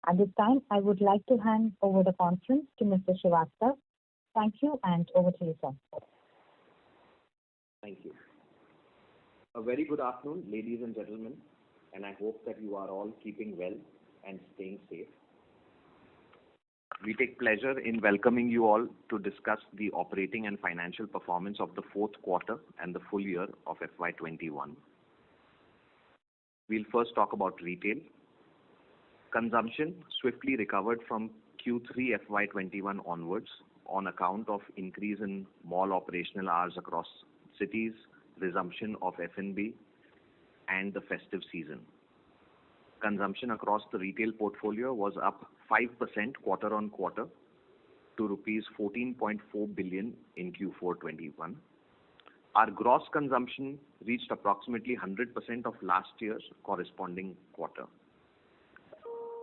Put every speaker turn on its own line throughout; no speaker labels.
At this time, I would like to hand over the conference to Mr. Srivastava. Thank you, and over to you, sir.
Thank you. A very good afternoon, ladies and gentlemen, and I hope that you are all keeping well and staying safe. We take pleasure in welcoming you all to discuss the operating and financial performance of the fourth quarter and the full year of FY21. We'll first talk about retail. Consumption swiftly recovered from Q3 FY21 onwards on account of increase in mall operational hours across cities, resumption of F&B, and the festive season. Consumption across the retail portfolio was up 5% quarter-on-quarter to rupees 14.4 billion in Q4 21. Our gross consumption reached approximately 100% of last year's corresponding quarter.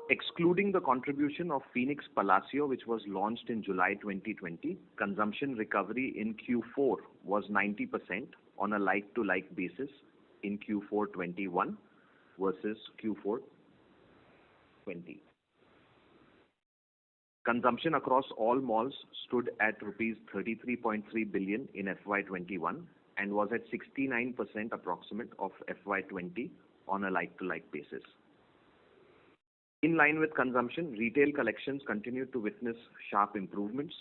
Excluding the contribution of Phoenix Palassio, which was launched in July 2020, consumption recovery in Q4 was 90% on a like-to-like basis in Q4 21 versus Q4 20. Consumption across all malls stood at rupees 33.3 billion in FY21 and was at 69% approximate of FY20 on a like-to-like basis. In line with consumption, retail collections continued to witness sharp improvements.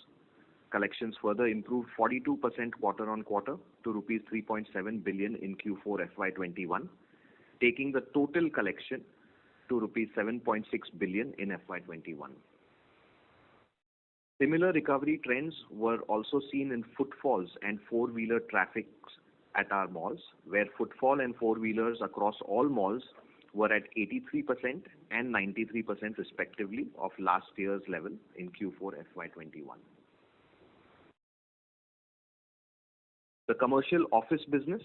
Collections further improved 42% quarter-on-quarter to rupees 3.7 billion in Q4 FY21, taking the total collection to rupees 7.6 billion in FY21. Similar recovery trends were also seen in footfalls and four-wheeler traffic at our malls, where footfall and four-wheelers across all malls were at 83% and 93% respectively of last year's level in Q4 FY21. The commercial office business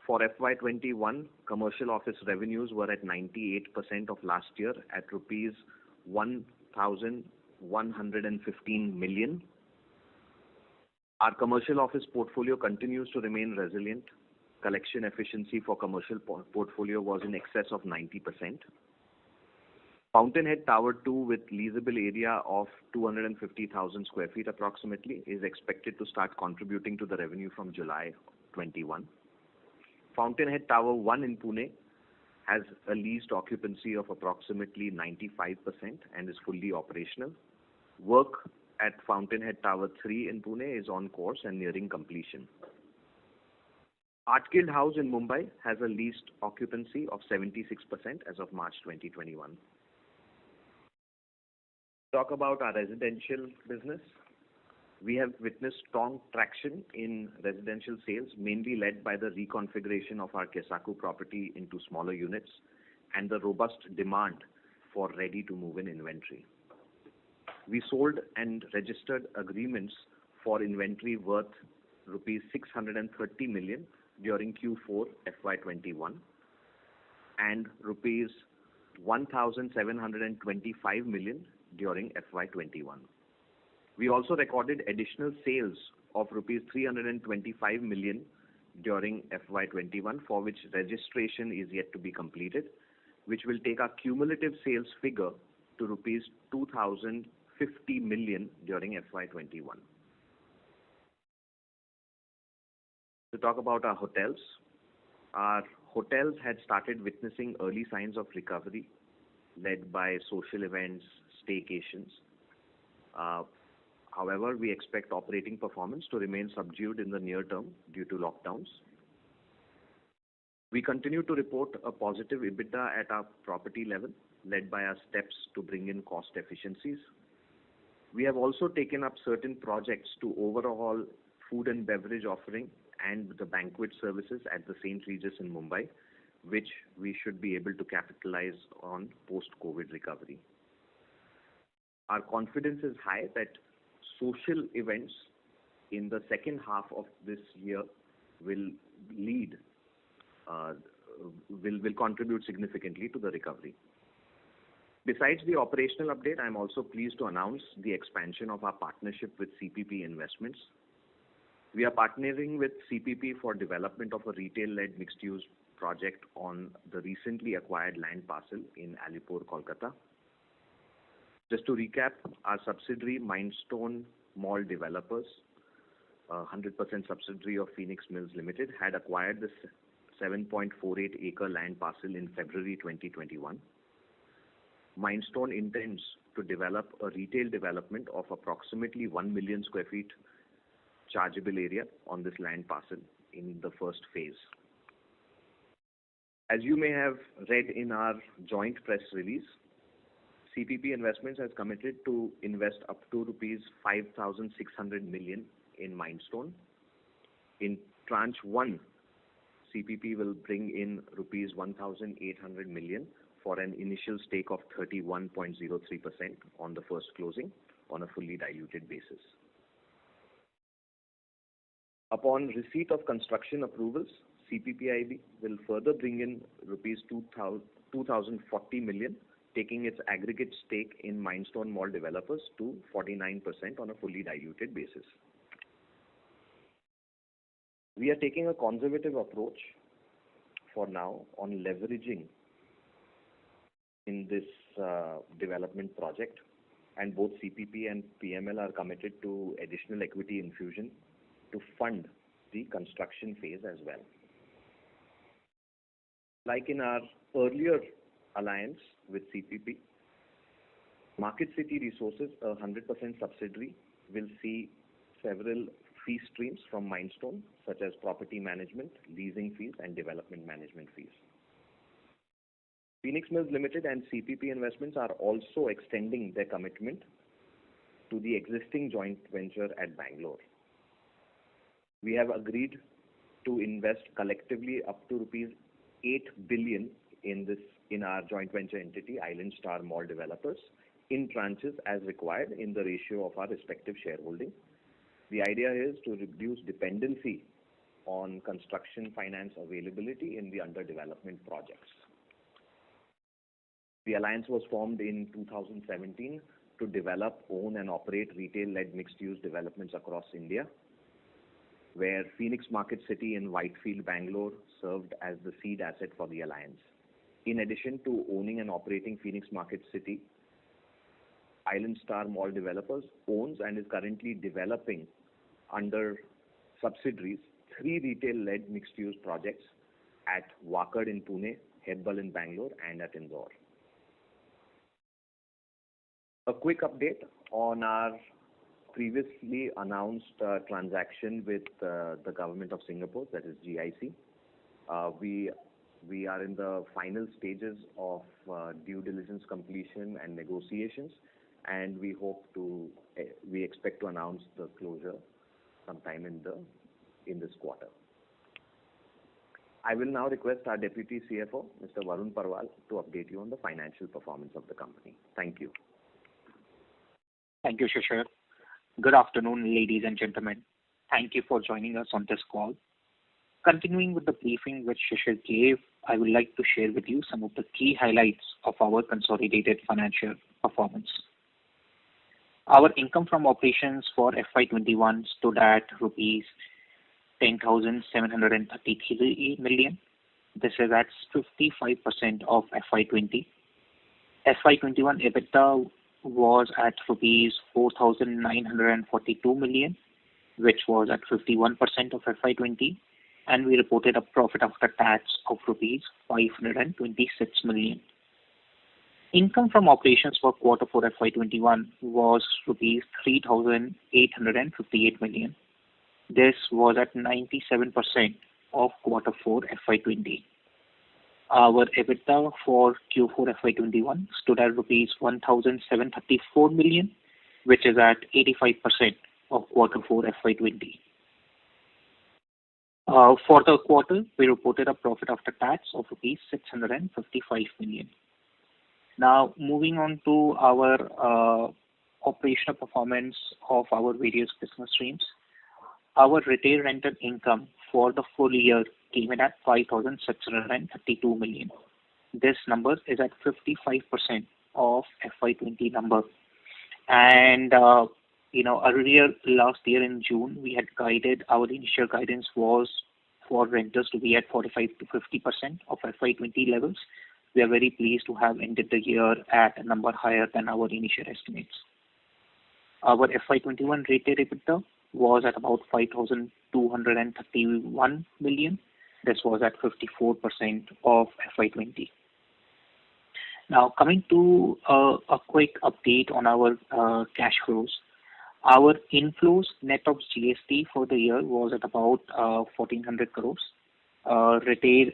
for FY21, commercial office revenues were at 98% of last year at rupees 1,115 million. Our commercial office portfolio continues to remain resilient. Collection efficiency for commercial portfolio was in excess of 90%. Fountainhead Tower 2, with leasable area of 250,000 square feet approximately, is expected to start contributing to the revenue from July 21. Fountainhead Tower 1 in Pune has a leased occupancy of approximately 95% and is fully operational. Work at Fountainhead Tower 3 in Pune is on course and nearing completion. Art Guild House in Mumbai has a leased occupancy of 76% as of March 2021. Talk about our residential business. We have witnessed strong traction in residential sales, mainly led by the reconfiguration of our Kessaku property into smaller units and the robust demand for ready-to-move-in inventory. We sold and registered agreements for inventory worth rupees 630 million during Q4 FY21 and rupees 1,725 million during FY21. We also recorded additional sales of rupees 325 million during FY21, for which registration is yet to be completed, which will take our cumulative sales figure to rupees 2,050 million during FY21. To talk about our hotels had started witnessing early signs of recovery led by social events, staycations. However, we expect operating performance to remain subdued in the near term due to lockdowns. We continue to report a positive EBITDA at our property level, led by our steps to bring in cost efficiencies. We have also taken up certain projects to overhaul food and beverage offering and the banquet services at the St. Regis in Mumbai, which we should be able to capitalize on post-COVID recovery. Our confidence is high that social events in the second half of this year will contribute significantly to the recovery. Besides the operational update, I am also pleased to announce the expansion of our partnership with CPP Investments. We are partnering with CPP for development of a retail-led mixed-use project on the recently acquired land parcel in Alipore, Kolkata. Just to recap, our subsidiary Mindstone Mall Developers, 100% subsidiary of Phoenix Mills Limited, had acquired this 7.48-acre land parcel in February 2021. Mindstone intends to develop a retail development of approximately 1 million square feet chargeable area on this land parcel in the first phase. As you may have read in our joint press release, CPP Investments has committed to invest up to rupees 5,600 million in Mindstone. In tranche 1, CPP will bring in rupees 1,800 million for an initial stake of 31.03% on the first closing on a fully diluted basis. Upon receipt of construction approvals, CPPIB will further bring in rupees 2,040 million, taking its aggregate stake in Mindstone Mall Developers to 49% on a fully diluted basis. We are taking a conservative approach for now on leveraging in this development project, and both CPP and PML are committed to additional equity infusion to fund the construction phase as well. Like in our earlier alliance with CPP, Market City Resources, a 100% subsidiary, will see several fee streams from Mindstone, such as property management, leasing fees, and development management fees. Phoenix Mills Limited and CPP Investments are also extending their commitment to the existing joint venture at Bangalore. We have agreed to invest collectively up to rupees 8 billion in our joint venture entity, Island Star Mall Developers, in tranches as required in the ratio of our respective shareholding. The idea is to reduce dependency on construction finance availability in the under development projects. The alliance was formed in 2017 to develop, own and operate retail-led mixed-use developments across India, where Phoenix Market City in Whitefield, Bangalore served as the seed asset for the alliance. In addition to owning and operating Phoenix Market City, Island Star Mall Developers owns and is currently developing under subsidiaries 3 retail-led mixed-use projects at Wakad in Pune, Hebbal in Bangalore, and at Indore. A quick update on our previously announced transaction with the government of Singapore, that is GIC. We are in the final stages of due diligence completion and negotiations, and we expect to announce the closure sometime in this quarter. I will now request our Deputy CFO, Mr. Varun Parwal, to update you on the financial performance of the company. Thank you.
Thank you, Shishir. Good afternoon, ladies and gentlemen. Thank you for joining us on this call. Continuing with the briefing which Shishir gave, I would like to share with you some of the key highlights of our consolidated financial performance. Our income from operations for FY21 stood at rupees 10,733 million. This is at 55% of FY20. FY21 EBITDA was at rupees 4,942 million, which was at 51% of FY20, and we reported a profit after tax of rupees 526 million. Income from operations for quarter 4 FY21 was rupees 3,858 million. This was at 97% of quarter 4 FY20. Our EBITDA for Q4 FY21 stood at rupees 1,734 million, which is at 85% of quarter 4 FY20. For the quarter, we reported a profit after tax of rupees 655 million. Now, moving on to our operational performance of our various business streams. Our retail rental income for the full year came in at 5,632 million. This number is at 55% of FY20 number. And, earlier last year in June, we had guided, our initial guidance was for rentals to be at 45 to 50% of FY20 levels. we are very pleased to have ended the year at a number higher than our initial estimates. Our FY21 rated EBITDA was at about 5,231 million. This was at 54% of FY20. Now, coming to a quick update on our cash flows. Our inflows net of GST for the year was at about 1,400 crores. Retail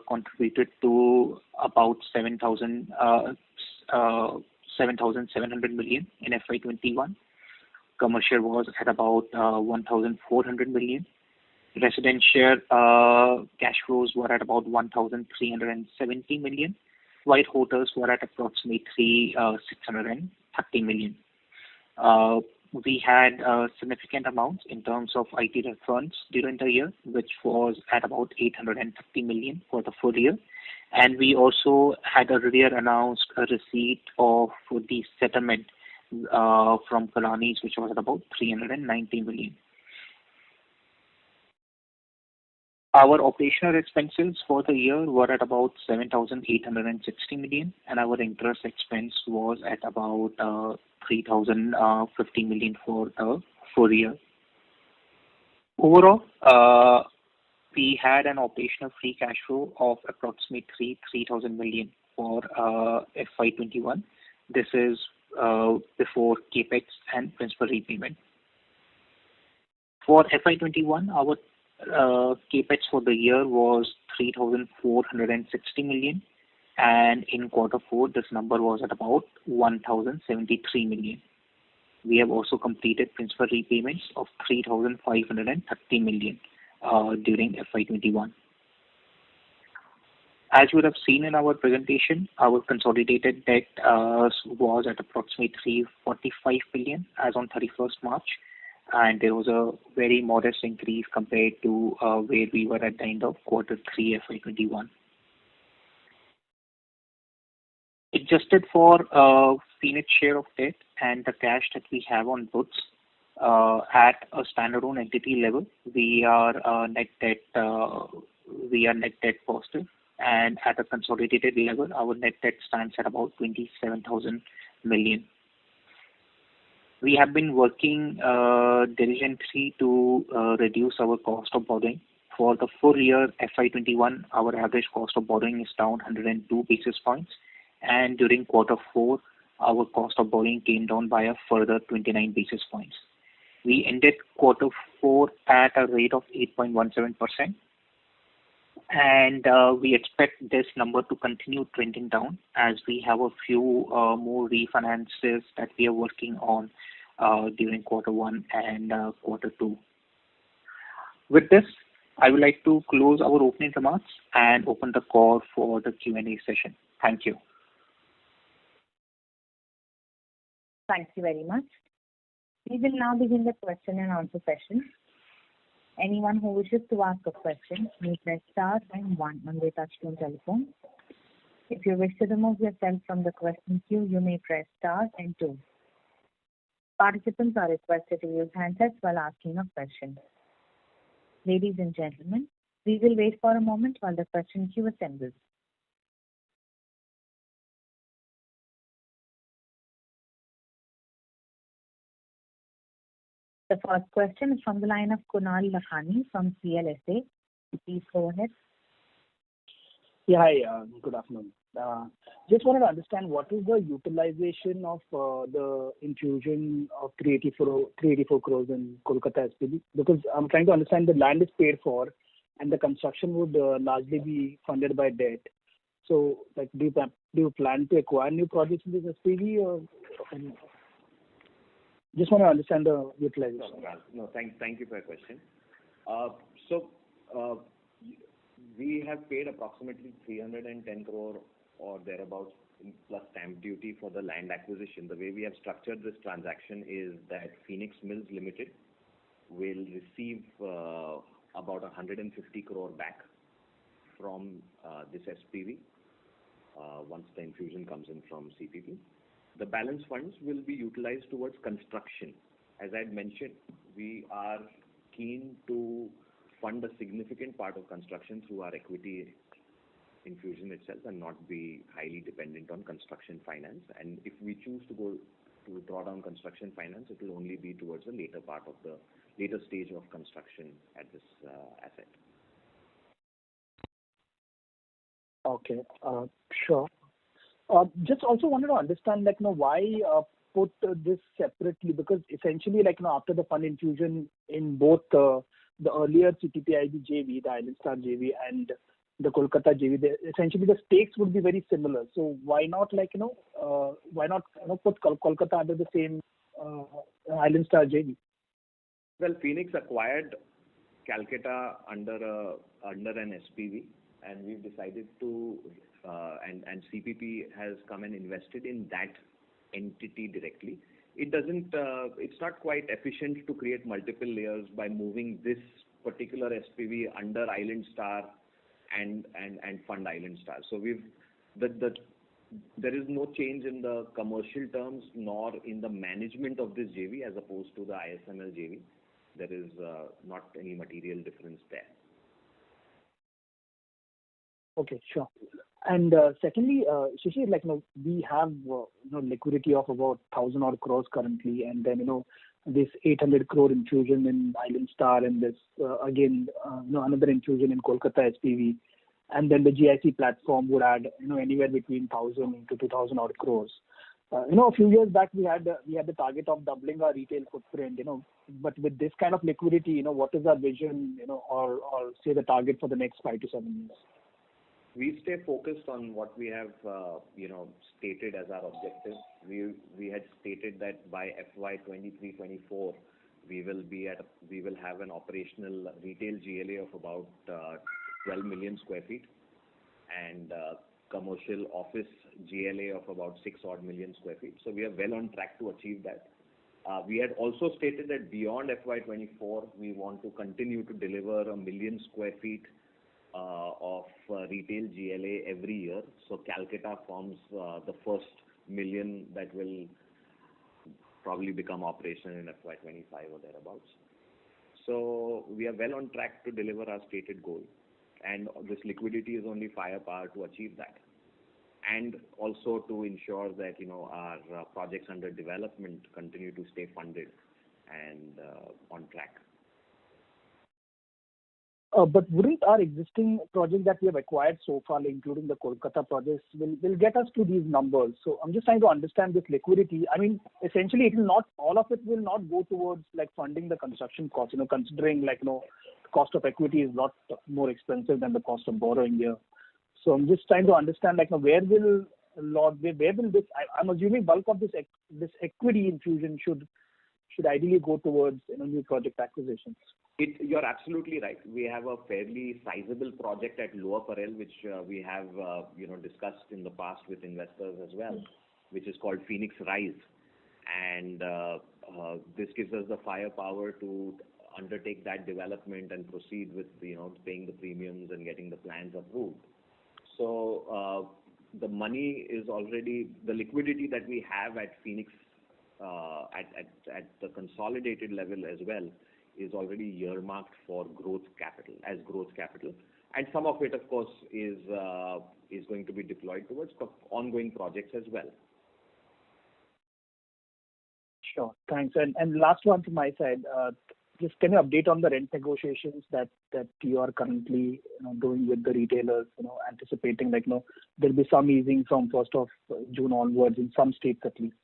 contributed to about 7,700 million in FY21. Commercial was at about 1,400 million. Residential cash flows were at about 1,370 million, while hotels were at approximately 630 million. We had significant amounts in terms of IT refunds during the year, which was at about 830 million for the full year. And we also had earlier announced a receipt of the settlement from Kalani's, which was at about 390 million. Our operational expenses for the year were at about 7,860 million, and our interest expense was at about 3,050 million for the full year. Overall, we had an operational free cash flow of approximately 3,000 million for FY21. This is before capex and principal repayment. For FY21, our capex for the year was 3,460 million, and in Q4 this number was at about 1,073 million. We have also completed principal repayments of 3,530 million during FY21. As you would have seen in our presentation, our consolidated debt was at approximately 345 billion as on 31st March. And there was a very modest increase compared to where we were at the end of Q3 FY21. Adjusted for Phoenix share of debt and the cash that we have on books at a standalone entity level, we are net debt positive, and at a consolidated level, our net debt stands at about 27,000 million. We have been working diligently to reduce our cost of borrowing. For the full year FY21, our average cost of borrowing is down 102 basis points, and during Q4, our cost of borrowing came down by a further 29 basis points. We ended Q4 at a rate of 8.17%, and we expect this number to continue trending down as we have a few more refinances that we are working on during Q1 and Q2. With this, I would like to close our opening remarks and open the call for the Q&A session. Thank you.
Thank you very much. We will now begin the question and answer session. Anyone who wishes to ask a question may press star and 1 on their touchtone telephone. If you wish to remove yourself from the question queue, you may press star and 2. Participants are requested to use handsets while asking a question. Ladies and gentlemen, we will wait for a moment while the question queue assembles. The first question is from the line of Kunal Lakhani from CLSA. Please go ahead.
Yeah, hi. Good afternoon. Just wanted to understand what is the utilization of the infusion of 384 crores in Kolkata SPV, because I'm trying to understand the land is paid for and the construction would largely be funded by debt. So, like, do you plan to acquire new projects in this SPV or? Just want to understand the utilization.
No, thank you for your question. We have paid approximately 310 crore or thereabouts plus stamp duty for the land acquisition. The way we have structured this transaction is that Phoenix Mills Limited will receive about 150 crore back from this SPV once the infusion comes in from CPP. The balance funds will be utilized towards construction. As I had mentioned, we are keen to fund a significant part of construction through our equity infusion itself and not be highly dependent on construction finance. And if we choose to draw down construction finance, it will only be towards the later stage of construction at this asset.
Okay, sure. Just also wanted to understand, why put this separately? Because essentially, after the fund infusion in both the earlier CPPIB JV, the Island Star JV, and the Kolkata JV, essentially the stakes would be very similar. So why not, put Kolkata under the same Island Star JV?
Well, Phoenix acquired Calcutta under an SPV, and we've decided to, and CPP has come and invested in that entity directly. It's not quite efficient to create multiple layers by moving this particular SPV under Island Star and fund Island Star. So there is no change in the commercial terms nor in the management of this JV as opposed to the ISML JV. There is not any material difference there. Okay,
sure. And secondly, Shishir, we have liquidity of about 1,000 odd crores currently, and then this 800 crore infusion in Island Star, and this again another infusion in Kolkata SPV, and then the GIC platform would add anywhere between 1,000 to 2,000 odd crores. A few years back we had the target of doubling our retail footprint. But with this kind of liquidity, what is our vision, or say the target for the next 5 to 7 years?
We stay focused on what we have, stated as our objective. We had stated that by FY 23-24, we will have an operational retail GLA of about 12 million square feet and commercial office GLA of about 6 odd million square feet. So we are well on track to achieve that. We had also stated that beyond FY 24, we want to continue to deliver 1 million square feet of retail GLA every year. So Calcutta forms the first million that will probably become operational in FY 25 or thereabouts. So we are well on track to deliver our stated goal, and this liquidity is only firepower to achieve that, and also to ensure that our projects under development continue to stay funded and on track.
But wouldn't our existing projects that we have acquired so far, including the Kolkata projects, will get us to these numbers? So I'm just trying to understand this liquidity. I mean, essentially, it will not, all of it will not go towards funding the construction cost. Considering cost of equity is a lot more expensive than the cost of borrowing here. So I'm just trying to understand where will this? I'm assuming bulk of this equity infusion should ideally go towards new project acquisitions.
You're absolutely right. We have a fairly sizable project at Lower Parel, which we have discussed in the past with investors as well, which is called Phoenix Rise, and this gives us the firepower to undertake that development and proceed with paying the premiums and getting the plans approved. So the liquidity that we have at Phoenix at the consolidated level as well is already earmarked for growth capital, and some of it, of course, is going to be deployed towards ongoing projects as well.
Sure, thanks. And last one from my side, just can you update on the rent negotiations that you are currently doing with the retailers? Anticipating there'll be some easing from 1st of June onwards in some states at least.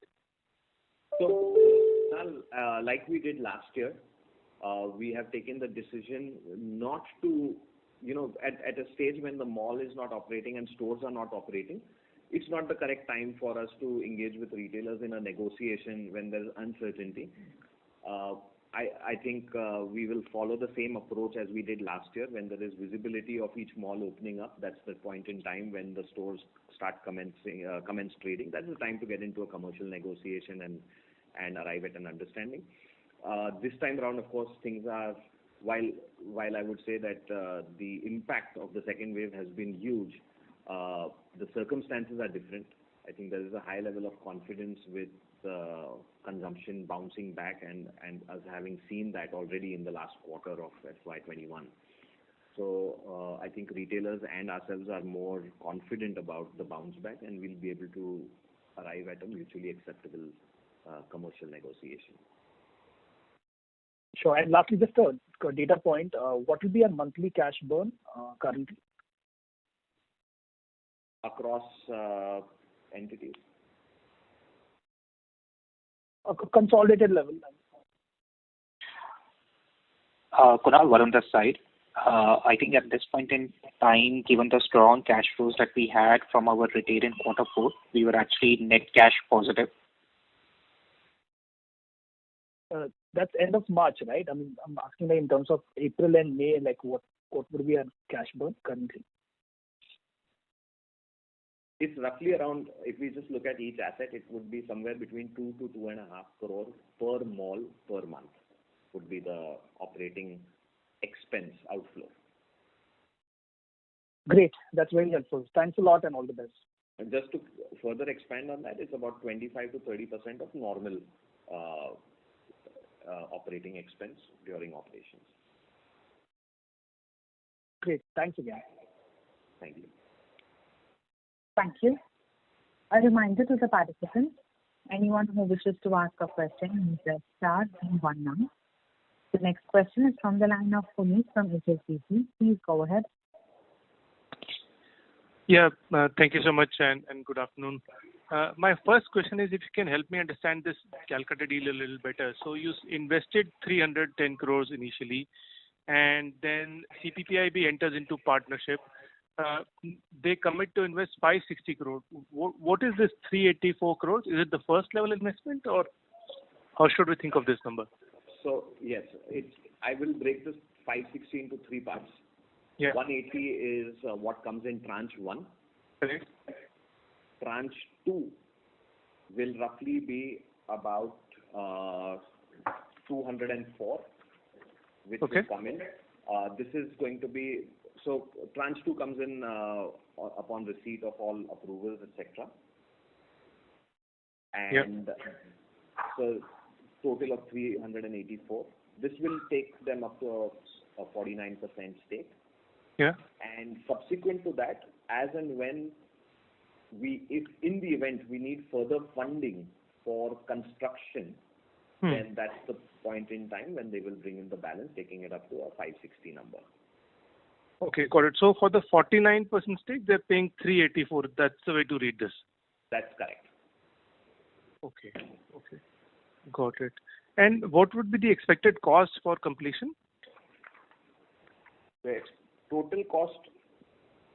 So, like we did last year, we have taken the decision not to, at a stage when the mall is not operating and stores are not operating, it's not the correct time for us to engage with retailers in a negotiation when there's uncertainty. I think we will follow the same approach as we did last year. When there is visibility of each mall opening up, that's the point in time when the stores commence trading. That's the time to get into a commercial negotiation and arrive at an understanding. This time around, of course, things are, while I would say that the impact of the second wave has been huge, the circumstances are different. I think there is a high level of confidence with consumption bouncing back and us having seen that already in the last quarter of FY21. So I think retailers and ourselves are more confident about the bounce back, and we'll be able to arrive at a mutually acceptable commercial negotiation.
Sure. And lastly, just a data point, what will be a monthly cash burn currently?
Across entities.
Consolidated level.
Kunal, Varun this side. I think at this point in time, given the strong cash flows that we had from our retail in quarter 4, we were actually net cash positive.
That's end of March, right? I mean, I'm asking in terms of April and May, like what would be a cash burn currently?
It's roughly around, if we just look at each asset, it would be somewhere between 2 to 2.5 crore per mall per month would be the operating expense outflow.
Great. That's very helpful. Thanks a lot and all the best.
And just to further expand on that, it's about 25 to 30% of normal operating expense during operations.
Great. Thanks again.
Thank you.
Thank you. A reminder to the participants, anyone who wishes to ask a question, press star and 1 now. The next question is from the line of Puneet from HSBC. Please go ahead.
Yeah, thank you so much and good afternoon. My first question is if you can help me understand this Calcutta deal a little better. So you invested 310 crores initially, and then CPPIB enters into partnership. They commit to invest 560 crores. What is this 384 crores? Is it the first level investment, or how should we think of this number?
So yes, I will break this 560 into 3 parts.
Yeah.
180 is what comes in tranche 1.
Correct.
Tranche 2 will roughly be about 204, which will come in. This is going to be, so tranche 2 comes in upon receipt of all approvals, etc. And so total of 384. This will take them up to a 49% stake.
Yeah.
And subsequent to that, as and when if in the event we need further funding for construction, then that's the point in time when they will bring in the balance, taking it up to a 560 number.
Okay, got it. So for the 49% stake, they're paying 384. That's the way to read this.
That's correct.
Okay. Got it. And what would be the expected cost for completion?
The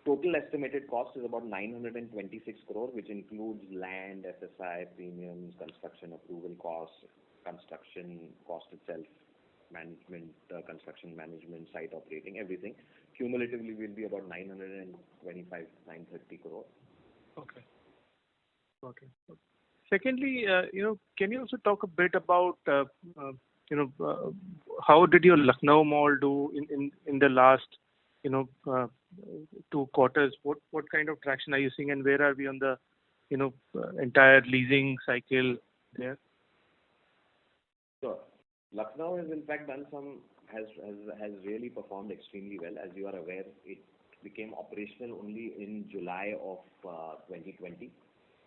total estimated cost is about 926 crore, which includes land, FSI, premiums, construction approval costs, construction cost itself, management, construction management, site operating, everything. Cumulatively will be about 925, 930 crore.
Okay. Got it. Secondly, can you also talk a bit about, how did your Lucknow mall do in the last, 2 quarters? What kind of traction are you seeing, and where are we on the, entire leasing cycle there?
Sure. Lucknow has in fact has really performed extremely well. As you are aware, it became operational only in July of 2020.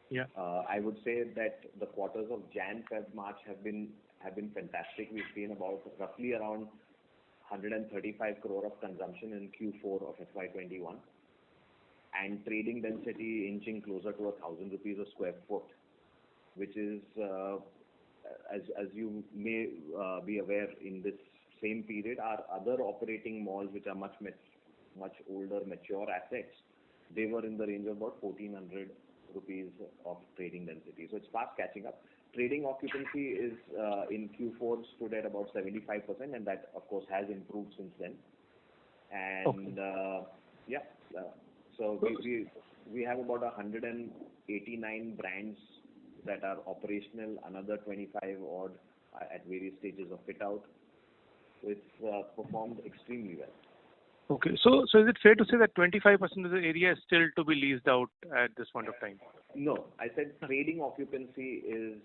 Yeah.
I would say that the quarters of Jan, Feb, March have been fantastic. We've seen about roughly around 135 crore of consumption in Q4 of FY21, and trading density inching closer to 1,000 rupees a square foot, which is, as you may be aware, in this same period, our other operating malls, which are much older, mature assets, they were in the range of about 1,400 rupees of trading density. So it's fast catching up. Trading occupancy is in Q4 stood at about 75%, and that of course has improved since then. And so we have about 189 brands that are operational, another 25 odd at various stages of fit out. So it's performed extremely well.
Okay, so is it fair to say that 25% of the area is still to be leased out at this point of time?
No, I said trading occupancy is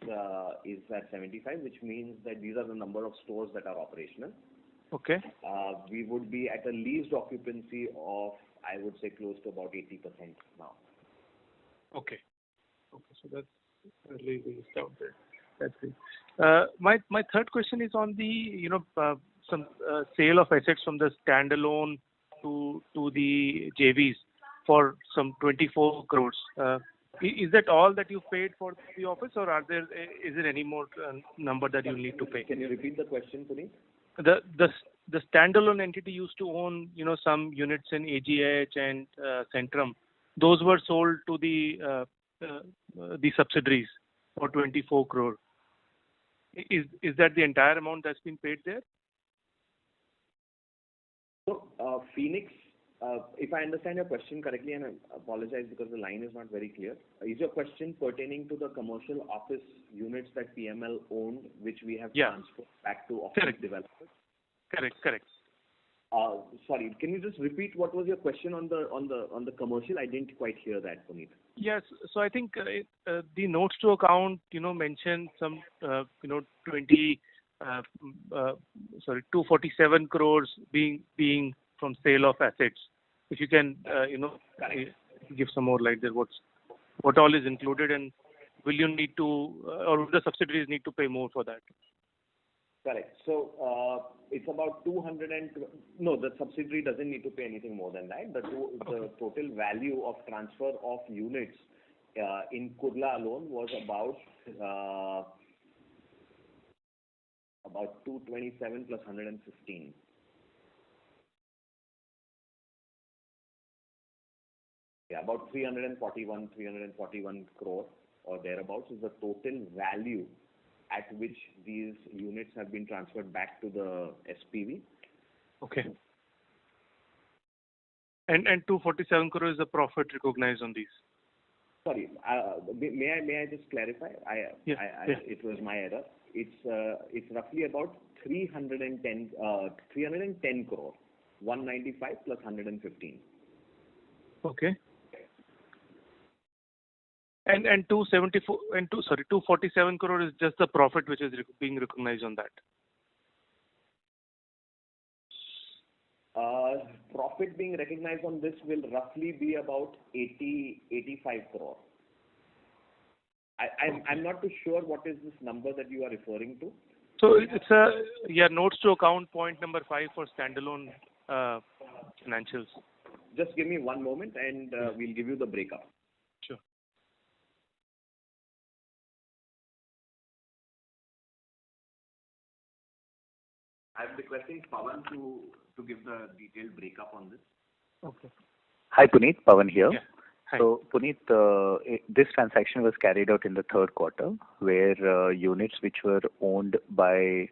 at 75, which means that these are the number of stores that are operational.
Okay.
We would be at a leased occupancy of, I would say, close to about 80% now.
Okay. Okay. So that's really out there. That's it. My third question is on the some sale of assets from the standalone to the JVs for some 24 crores. Is that all that you paid for the office, or is there any more number that you need to pay?
Can you repeat the question, Puneet?
The standalone entity used to own some units in AGH and Centrum. Those were sold to the subsidiaries for 24 crore. Is that the entire amount that's been paid there?
So, Phoenix, if I understand your question correctly, and I apologize because the line is not very clear, is your question pertaining to the commercial office units that PML owned, which we have transferred back to office developers?
Correct.
Sorry, can you just repeat what was your question on the commercial? I didn't quite hear that, Puneet.
Yes. So I think the notes to account, mention some 247 crores being from sale of assets. If you can, give some more light there. What all is included, and will you need to, or will the subsidiaries need to pay more for that?
Correct. So it's about 200 and no, the subsidiary doesn't need to pay anything more than that. The total value of transfer of units in Kurla alone was about 227 plus 115. Yeah, about 341 crore or thereabouts is the total value at which these units have been transferred back to the SPV.
Okay. And 247 crore is the profit recognized on these. Sorry,
may I just clarify? It was my error. It's roughly about 310 crore, 195 plus 115.
Okay. And 247 crore is just the profit which is being recognized on that.
Profit being recognized on this will roughly be about 85 crore. I'm not too sure what is this number that you are referring to.
So it's notes to account point number 5 for standalone financials.
Just give me one moment and we'll give you the breakup.
Sure.
I'm requesting Pawan to give the detailed breakup on this.
Okay.
Hi, Puneet. Pawan here.
Yeah. Hi.
So, Puneet, this transaction was carried out in the third quarter, where units which were owned by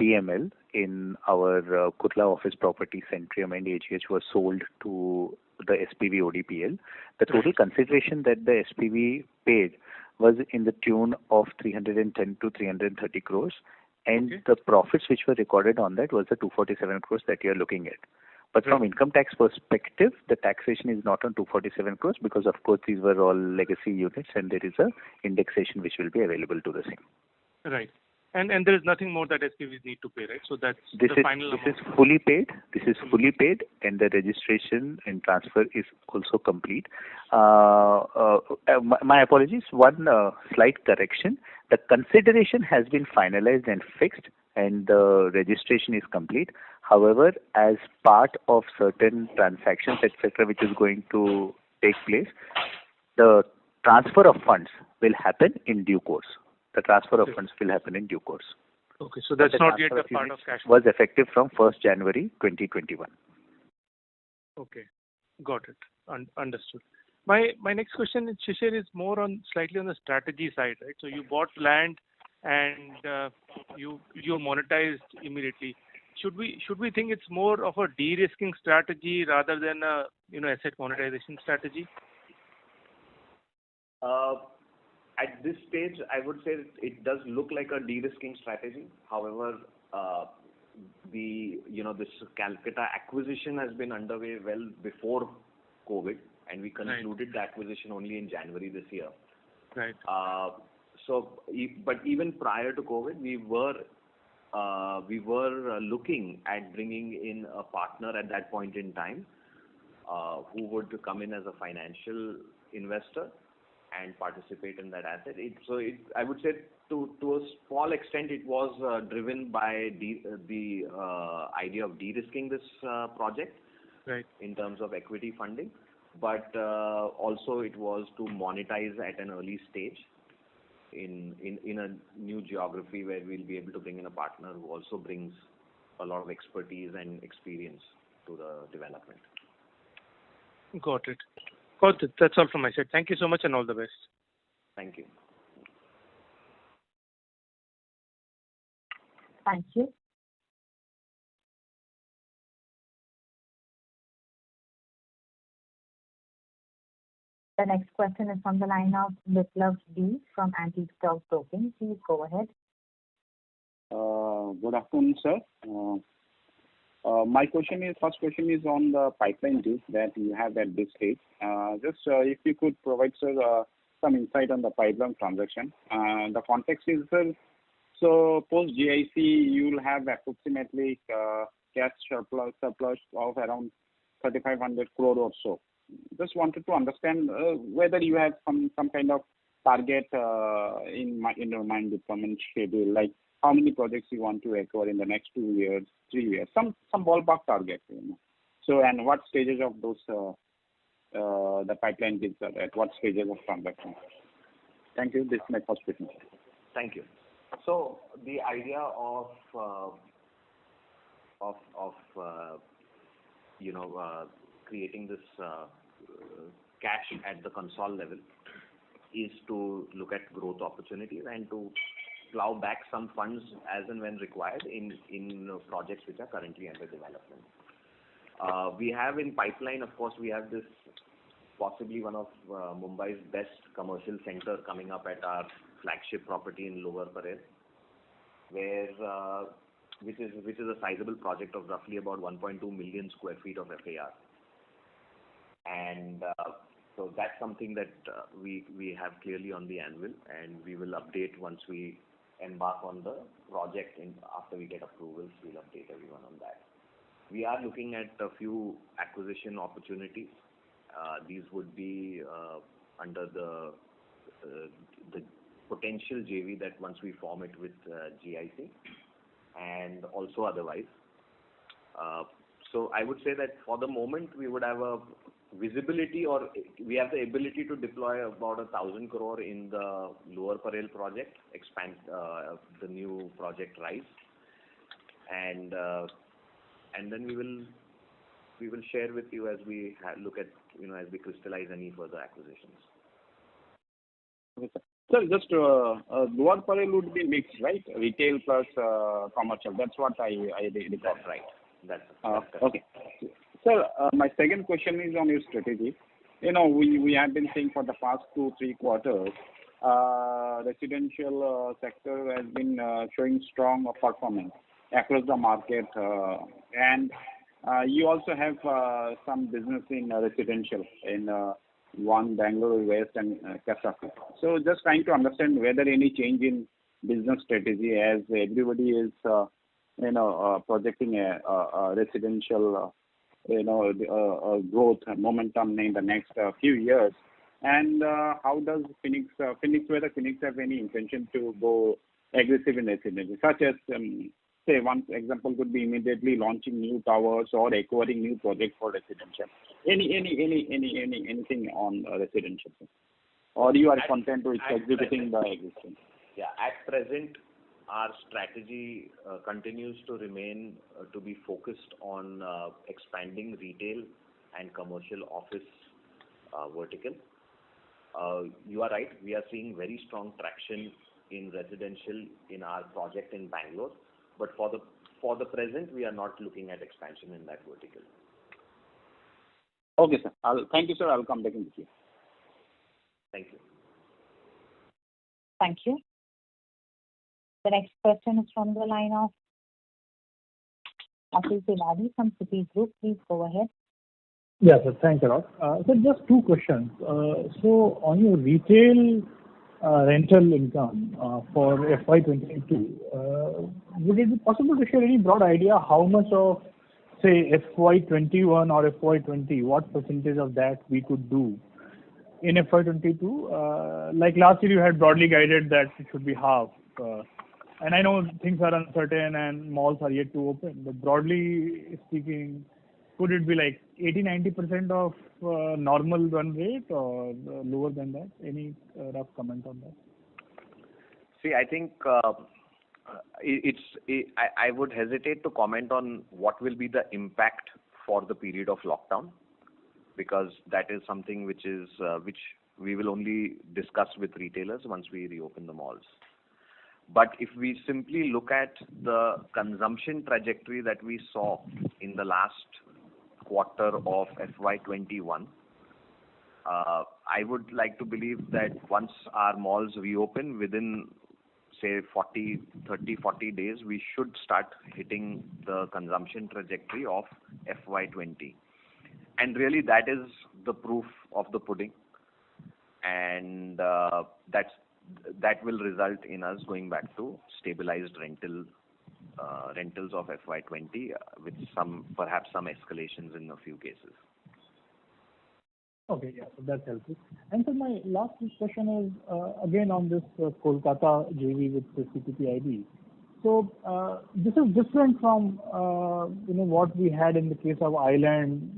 PML in our Kurla office property, Centrum and AGH, were sold to the SPV ODPL. The total consideration that the SPV paid was in the tune of 310 to 330 crores. And the profits which were recorded on that was the 247 crores that you are looking at. But from income tax perspective, the taxation is not on 247 crores because, of course, these were all legacy units and there is a indexation which will be available to the same.
Right. And there is nothing more that SPVs need to pay, right? So that's the final amount.
This is fully paid. This is fully paid, and the registration and transfer is also complete. My apologies. One slight correction. The consideration has been finalized and fixed, and the registration is complete. However, as part of certain transactions, etc., which is going to take place, the transfer of funds will happen in due course. The transfer of funds will happen in due course.
Okay, so that's not yet a part of cash flow.
Was effective from 1st January 2021.
Okay, got it. Understood. My next question, Shishir, is more slightly on the strategy side, right? So you bought land and you monetized immediately. Should we think it's more of a de-risking strategy rather than a asset monetization strategy?
At this stage, I would say it does look like a de-risking strategy. However, this Calcutta acquisition has been underway well before COVID, and we concluded the acquisition only in January this year.
Right.
But even prior to COVID, we were we were looking at bringing in a partner at that point in time who would come in as a financial investor and participate in that asset. I would say to a small extent it was driven by the idea of de-risking this project,
Right.
in terms of equity funding, but also it was to monetize at an early stage in a new geography where we'll be able to bring in a partner who also brings a lot of expertise and experience to the development.
Got it. Got it. That's all from my side. Thank you so much and all the best.
Thank you.
Thank you. The next question is from the line of Biplav D from Antique Stock Broking. Please go ahead.
Good afternoon, sir. My first question is on the pipeline deals that you have at this stage. Just if you could provide, sir, some insight on the pipeline transaction. The context is, sir, so post GIC, you will have approximately cash surplus of around 3,500 crore or so. Just wanted to understand whether you have some kind of target in your mind deployment schedule, like how many projects you want to acquire in the next 2 years, 3 years, some ballpark target, So, and what stages of those the pipeline deals are at what stages of transaction? Thank you. This is my first question.
Thank you. So the idea of creating this cash at the console level is to look at growth opportunities and to plow back some funds as and when required in projects which are currently under development. We have in pipeline, of course, we have this possibly one of Mumbai's best commercial center coming up at our flagship property in Lower Parel, where which is a sizable project of roughly about 1.2 million square feet of FAR. And so that's something that we have clearly on the anvil, and we will update once we embark on the project. After we get approvals, we'll update everyone on that. We are looking at a few acquisition opportunities. These would be under the potential JV that once we form it with GIC, and also otherwise. So I would say that for the moment we would have a visibility, or we have the ability to deploy about 1,000 crore in the Lower Parel project, expand the new project Rise, and then we will share with you as we look at, as we crystallize any further acquisitions.
Okay, sir. Sir, just Lower Parel would be mixed, right? Retail plus commercial. That's what I recall.
That's right. That's
okay. Sir, my second question is on your strategy. We have been seeing for the past 2-3 quarters, residential sector has been showing strong performance across the market, and you also have some business in residential in one Bangalore West and Kasaragod. So just trying to understand whether any change in business strategy as everybody is projecting a residential growth momentum in the next few years, and how does Phoenix whether Phoenix have any intention to go aggressive in residential, such as say one example could be immediately launching new towers or acquiring new projects for residential. Anything on residential, or you are content with executing the existing?
Yeah, at present, our strategy continues to remain to be focused on expanding retail and commercial office vertical. You are right, we are seeing very strong traction in residential in our project in Bangalore, but for the present, we are not looking at expansion in that vertical.
Okay, sir. Thank you, sir. I'll come back in the queue.
Thank you.
Thank you. The next question is from the line of Akhil Tilani from Citigroup. Please go ahead.
Yes, sir. Thanks a lot. So just two questions. So on your retail
rental income for FY22, would it be possible to share any broad idea how much of, say, FY21 or FY20, what percentage of that we could do in FY22? Like last year, you had broadly guided that it should be half. And I know things are uncertain and malls are yet to open, but broadly speaking, could it be like 80-90% of normal run rate or lower than that? Any rough comment on that?
See, I think I would hesitate to comment on what will be the impact for the period of lockdown, because that is something which we will only discuss with retailers once we reopen the malls. But if we simply look at the consumption trajectory that we saw in the last quarter of FY21, I would like to believe that once our malls reopen within, say, 40 days, we should start hitting the consumption trajectory of FY20. And really that is the proof of the pudding. And that will result in us going back to stabilized rentals of FY20 with perhaps some escalations in a few cases.
Okay, yeah, so that's helpful. And so my last question is again on this Kolkata JV with the CPPIB. So this is different from what we had in the case of Island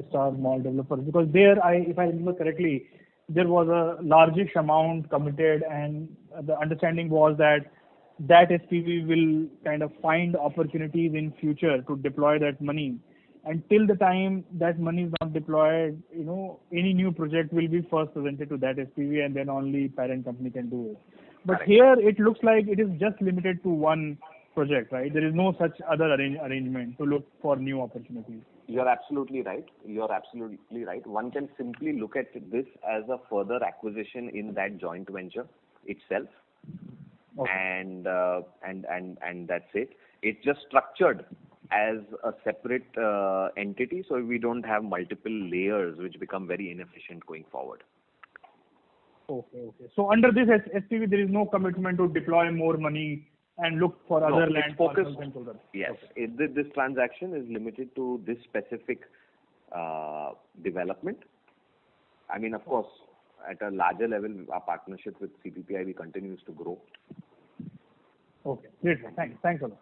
Star Mall developers, because there, if I remember correctly, there was a largish amount committed, and the understanding was that SPV will kind of find opportunities in future to deploy that money. Until the time that money is not deployed, any new project will be first presented to that SPV, and then only parent company can do it. But here it looks like it is just limited to one project, right? There is no such other arrangement to look for new opportunities.
You're absolutely right. One can simply look at this as a further acquisition in that joint venture itself. Okay. And that's it. It's just structured as a separate entity, so we don't have multiple layers which become very inefficient going forward.
Okay. So under this SPV, there is no commitment to deploy more money and look for other land parcels and so on.
Yes, okay. This transaction is limited to this specific development. I mean, of course, at a larger level, our partnership with CPPIB continues to grow.
Okay, great. Thanks a lot.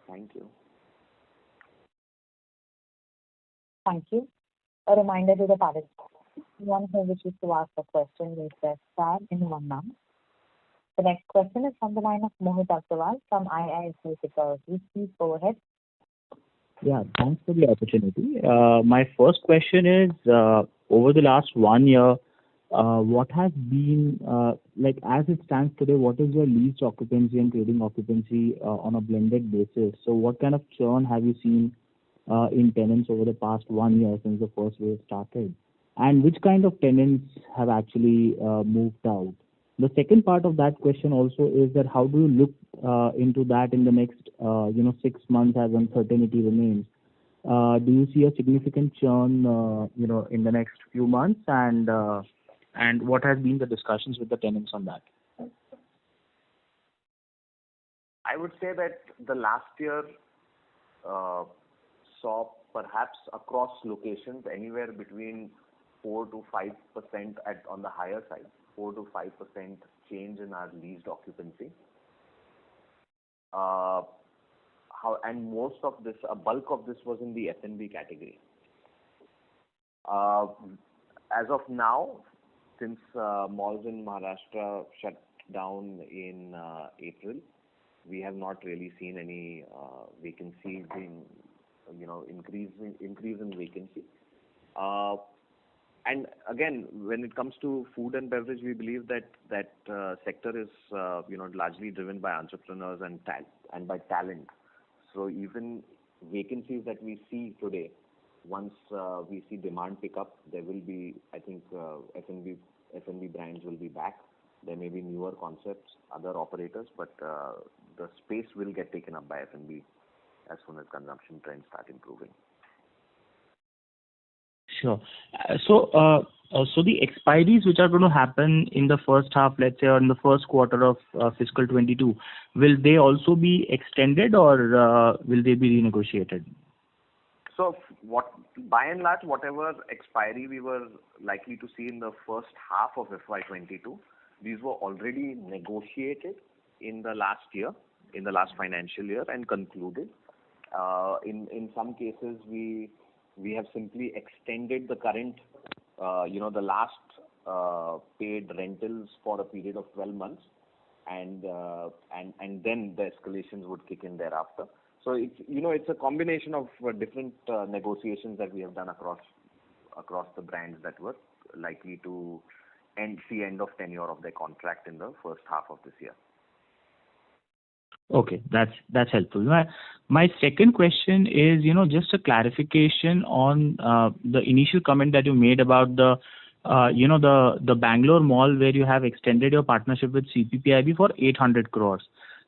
Thank you.
Thank you. A reminder to the participants, anyone who wishes to ask a question, may press star and one now. The next question is from the line of Mohit Agrawal from IIFL Securities. Please go ahead.
Yeah, thanks for the opportunity. My first question is, over the last 1 year, what has been, as it stands today, what is your leased occupancy and trading occupancy on a blended basis? So what kind of churn have you seen in tenants over the past 1 year since the first wave started? And which kind of tenants have actually moved out? The second part of that question also is that how do you look into that in the next 6 months as uncertainty remains? Do you see a significant churn in the next few months, and what has been the discussions with the tenants on that?
I would say that the last year saw perhaps across locations anywhere between 4 to 5% on the higher side, 4 to 5% change in our leased occupancy. And most of this, a bulk of this was in the F&B category. As of now, since malls in Maharashtra shut down in April, we have not really seen any vacancy increase in vacancy. And again, when it comes to food and beverage, we believe that sector is largely driven by entrepreneurs and by talent. So even vacancies that we see today, once we see demand pick up, there will be, I think, F&B brands will be back. There may be newer concepts, other operators, but the space will get taken up by F&B as soon as consumption trends start improving.
Sure. So the expiries which are going to happen in the first half, let's say, or in the first quarter of fiscal 22, will they also be extended or will they be renegotiated?
So by and large, whatever expiry we were likely to see in the first half of FY22, these were already negotiated in the last year, in the last financial year, and concluded. In some cases, we have simply extended the current, the last paid rentals for a period of 12 months, and then the escalations would kick in thereafter. So it's a combination of different negotiations that we have done across the brands that were likely to see end of tenure of their contract in the first half of this year.
Okay, that's helpful. My second question is, just a clarification on the initial comment that you made about the Bangalore mall where you have extended your partnership with CPPIB for 800 crores.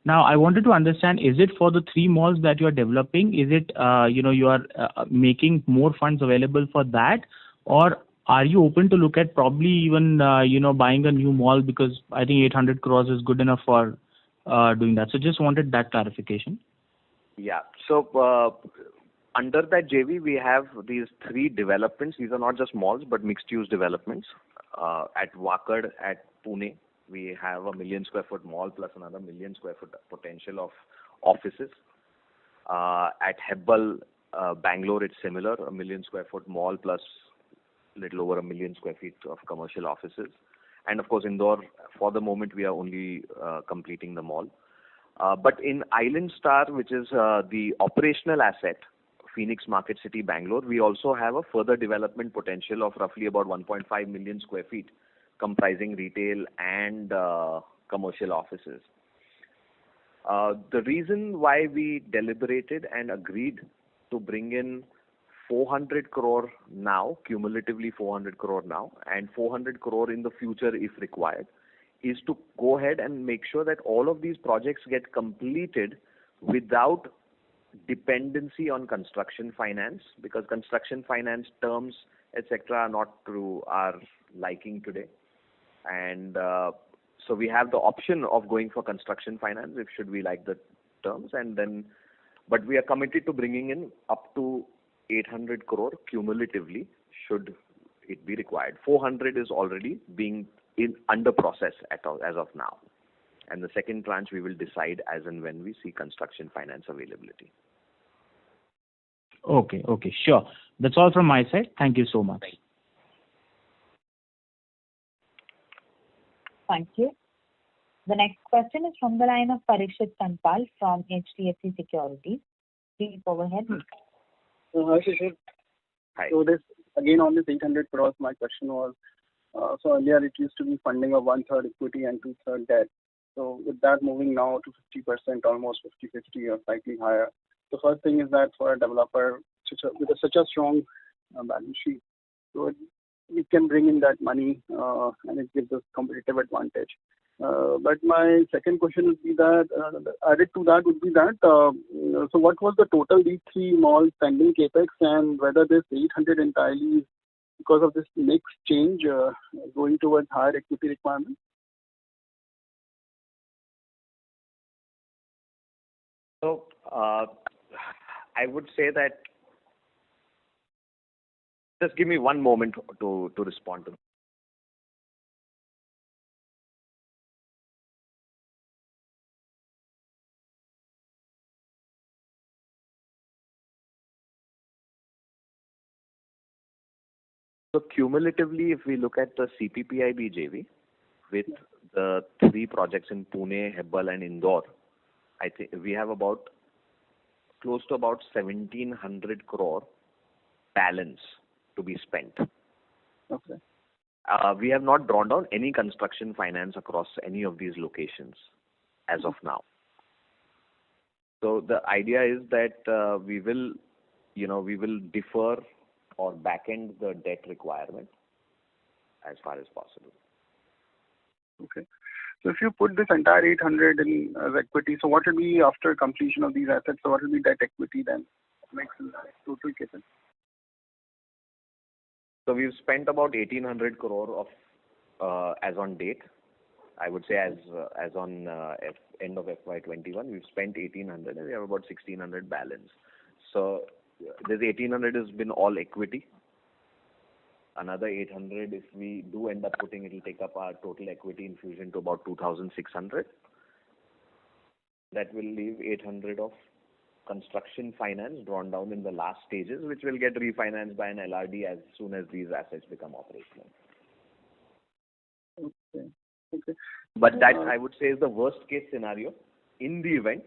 Now, I wanted to understand, is it for the 3 malls that you are developing? Is it, you are making more funds available for that? Or are you open to look at probably even, buying a new mall, because I think 800 crores is good enough for doing that. So just wanted that clarification. Yeah.
So under that JV, we have these 3 developments. These are not just malls, but mixed-use developments. At Wakad, at Pune, we have a 1 million square foot mall plus another 1 million square foot potential of offices. At Hebbal, Bangalore, it's similar, 1 million square foot mall plus little over 1 million square feet of commercial offices. And of course, Indore, for the moment, we are only completing the mall. But in Island Star, which is the operational asset, Phoenix Market City, Bangalore, we also have a further development potential of roughly about 1.5 million square feet, comprising retail and commercial offices. The reason why we deliberated and agreed to bring in 400 crore now, cumulatively 400 crore now, and 400 crore in the future if required, is to go ahead and make sure that all of these projects get completed without dependency on construction finance, because construction finance terms, etc., are not to our liking today. And so we have the option of going for construction finance if should we like the terms, and then, but we are committed to bringing in up to 800 crore cumulatively should it be required. 400 is already being under process as of now, and the second tranche we will decide as and when we see construction finance availability.
Okay, sure. That's all from my side. Thank you so much.
Thank you. The next question is from the line of Parikshit Kandpal from HDFC Securities. Please go ahead.
Hi, Shishir.
Hi.
So this, again on this 800 crores, my question was, so earlier it used to be funding of 1/3 equity and 2/3 debt. So with that moving now to 50%, almost 50-50 or slightly higher. The first thing is that for a developer with such a strong balance sheet, so we can bring in that money and it gives us competitive advantage. But my second question would be that, added to that would be that, so what was the total these 3 malls pending capex, and whether this 800 entirely is because of this mix change going towards higher equity requirements?
So I would say that, just give me one moment to respond to. So cumulatively, if we look at the CPPIB JV with the 3 projects in Pune, Hebbal and Indore, I think we have about close to about 1,700 crore balance to be spent.
Okay.
We have not drawn down any construction finance across any of these locations as of now. So the idea is that we will defer or back-end the debt requirement as far as possible.
Okay. So if you put this entire 800 in equity, so what will be after completion of these assets? So what will be debt equity then? Makes total capex.
So we've spent about 1,800 crore of as on date. I would say as on end of FY21, we've spent 1,800 and we have about 1,600 balance. So this 1,800 has been all equity. Another 800, if we do end up putting, it will take up our total equity infusion to about 2,600. That will leave 800 of construction finance drawn down in the last stages, which will get refinanced by an LRD as soon as these assets become operational.
Okay.
But that, I would say, is the worst case scenario. In the event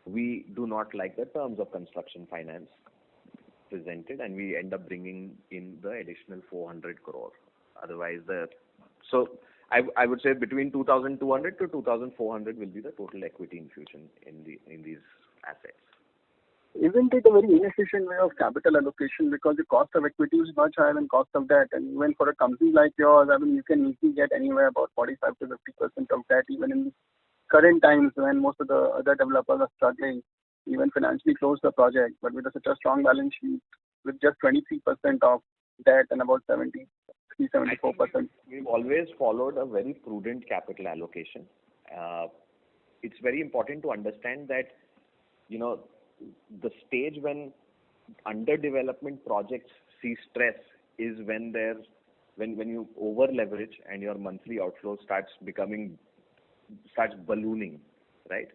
we do not like the terms of construction finance presented and we end up bringing in the additional 400 crore. Otherwise, I would say between 2,200 to 2,400 will be the total equity infusion in these assets.
Isn't it a very inefficient way of capital allocation, because the cost of equity is much higher than cost of debt, and even for a company like yours, I mean, you can easily get anywhere about 45 to 50% of debt, even in current times when most of the other developers are struggling, even financially close the project. But with such a strong balance sheet, with just 23% of debt and about 73-74%.
We've always followed a very prudent capital allocation. It's very important to understand that, the stage when under development projects see stress is when you over leverage and your monthly outflow starts ballooning, right?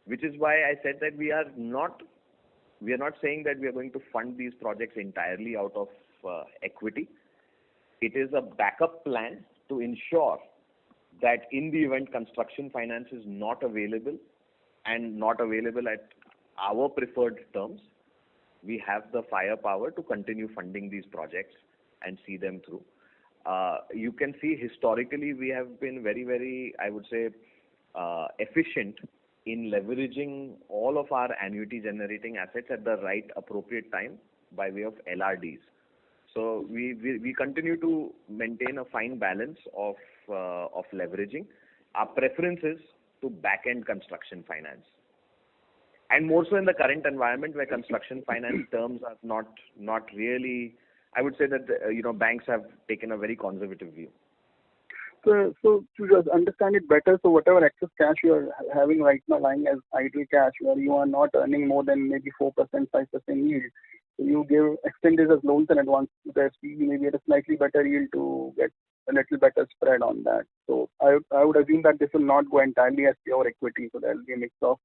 Which is why I said that we are not saying that we are going to fund these projects entirely out of equity. It is a backup plan to ensure that in the event construction finance is not available and not available at our preferred terms, we have the firepower to continue funding these projects and see them through. You can see historically we have been very, very, I would say, efficient in leveraging all of our annuity generating assets at the right appropriate time by way of LRDs. So we continue to maintain a fine balance of leveraging. Our preference is to back-end construction finance. And more so in the current environment where construction finance terms are not really, I would say that banks have taken a very conservative view.
So to just understand it better, so whatever excess cash you are having right now lying as idle cash, where you are not earning more than maybe 4%, 5% yield, so you extend this as loans and advances to the SPV, maybe at a slightly better yield to get a little better spread on that. So I would assume that this will not go entirely as pure equity, so there will be a mix of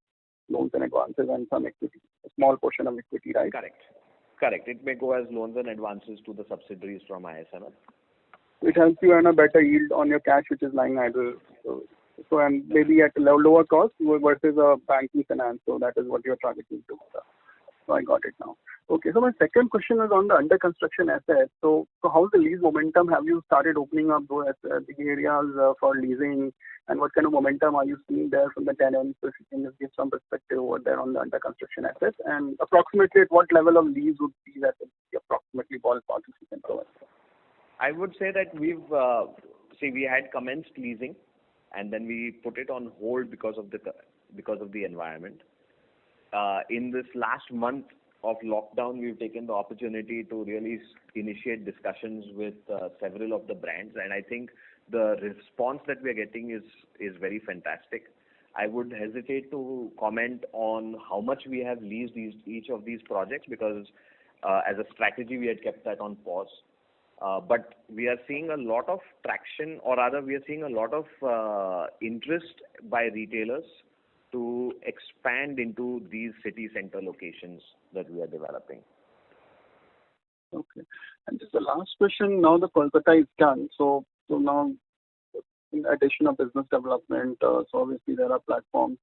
loans and advances and some equity, a small portion of equity, right?
Correct. It may go as loans and advances to the subsidiaries from ISML.
It helps you earn a better yield on your cash which is lying idle. So and maybe at a lower cost versus a banking finance. So that is what you're targeting to. So I got it now. Okay, so my second question is on the under construction assets. So how's the lease momentum? Have you started opening up those big areas for leasing? And what kind of momentum are you seeing there from the tenants? So if you can just give some perspective over there on the under construction assets. And approximately at what level of lease would be that approximately ballpark if you can provide?
I would say that we had commenced leasing and then we put it on hold because of the environment. In this last month of lockdown, we've taken the opportunity to really initiate discussions with several of the brands, and I think the response that we're getting is very fantastic. I would hesitate to comment on how much we have leased each of these projects because as a strategy we had kept that on pause. But we are seeing a lot of traction, or rather we are seeing a lot of interest by retailers to expand into these city center locations that we are developing.
Okay. And just the last question, now the Kolkata is done. So now in addition of business development, so obviously there are platforms.